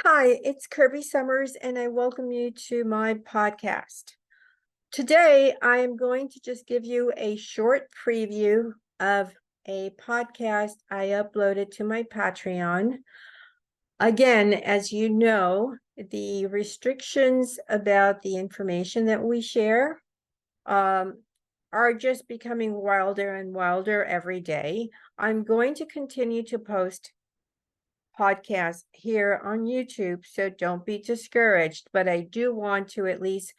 Hi, it's Kirby Summers, and I welcome you to my podcast. Today, I am going to just give you a short preview of a podcast I uploaded to my Patreon. Again, as you know, the restrictions about the information that we share are just becoming wilder and wilder every day. I'm going to continue to post podcast here on YouTube, so don't be discouraged, but I do want to at least,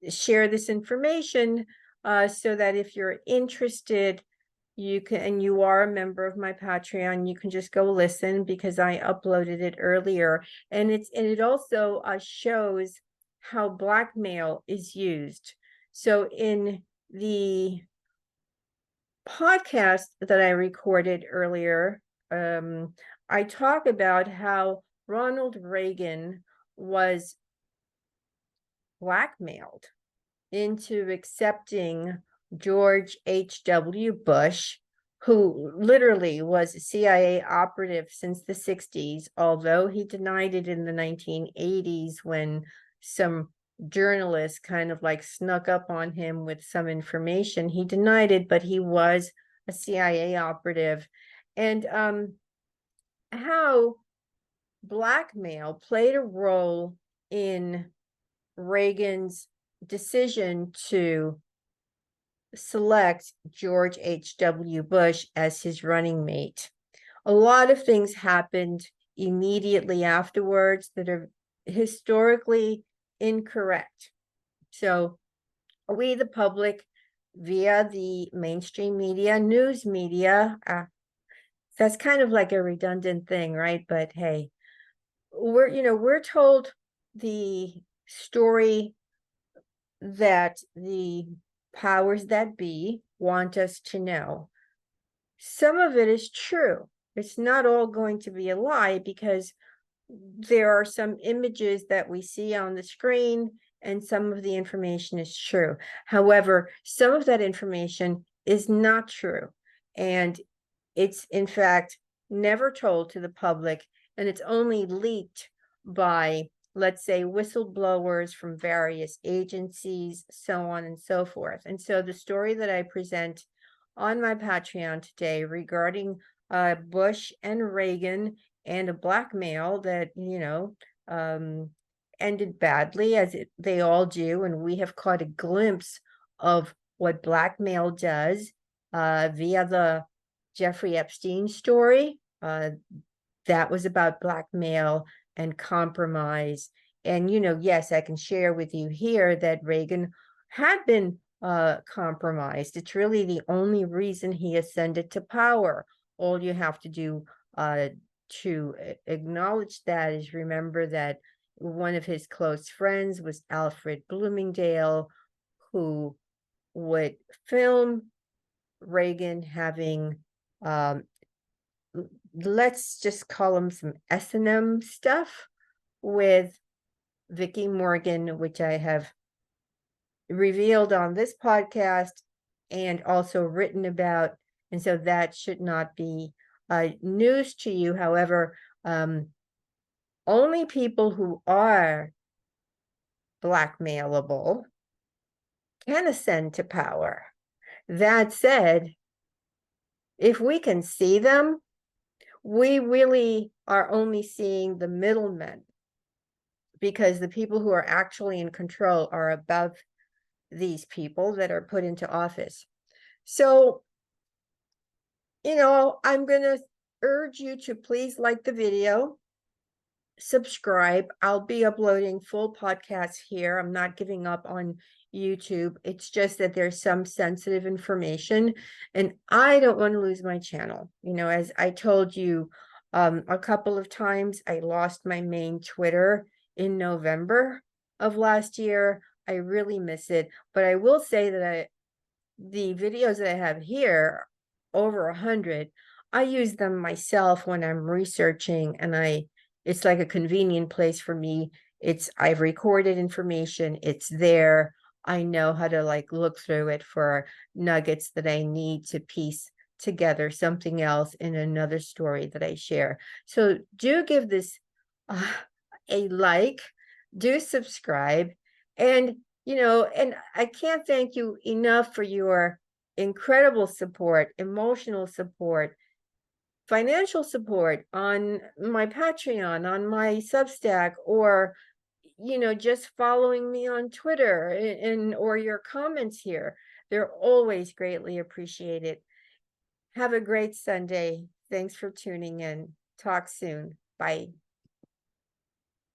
share this information so that if you're interested, you can, and you are a member of my Patreon, you can just go listen because I uploaded it earlier. And it also shows how blackmail is used. So in the podcast that I recorded earlier, I talk about how Ronald Reagan was blackmailed into accepting George H.W. Bush, who literally was a CIA operative since the 60s, although he denied it in the 1980s when some journalists kind of like snuck up on him with some information. He denied it, but he was a CIA operative. And how blackmail played a role in Reagan's decision to select George H.W. Bush as his running mate. A lot of things happened immediately afterwards that are historically incorrect. So we, the public, via the mainstream media, news media, that's kind of like a redundant thing, right? But hey, we're told the story that the powers that be want us to know. Some of it is true. It's not all going to be a lie because there are some images that we see on the screen and some of the information is true. However, some of that information is not true. And it's in fact never told to the public, and it's only leaked by, let's say, whistleblowers from various agencies, so on and so forth. And so the story that I present on my Patreon today regarding Bush and Reagan and a blackmail that, ended badly, as they all do, and we have caught a glimpse of what blackmail does via the Jeffrey Epstein story. That was about blackmail and compromise. And, yes, I can share with you here that Reagan had been compromised. It's really the only reason he ascended to power. All you have to do to acknowledge that is remember that one of his close friends was Alfred Bloomingdale, who would film Reagan having let's just call them some S&M stuff with Vicki Morgan, which I have revealed on this podcast and also written about. And so that should not be news to you. However, only people who are blackmailable can ascend to power. That said, if we can see them, we really are only seeing the middlemen, because the people who are actually in control are above these people that are put into office. So, I'm going to urge you to please like the video, subscribe. I'll be uploading full podcasts here. I'm not giving up on YouTube. It's just that there's some sensitive information and I don't want to lose my channel. As I told you a couple of times, I lost my main Twitter in November of last year. I really miss it, but I will say that the videos that I have here, over 100, I use them myself when I'm researching, and it's like a convenient place for me. I've recorded information, it's there. I know how to look through it for nuggets that I need to piece together something else in another story that I share. So do give this a like, do subscribe, and and I can't thank you enough for your incredible support, emotional support, financial support on my Patreon, on my Substack, or just following me on Twitter, and or your comments here. They're always greatly appreciated. Have a great Sunday. Thanks for tuning in. Talk soon. Bye.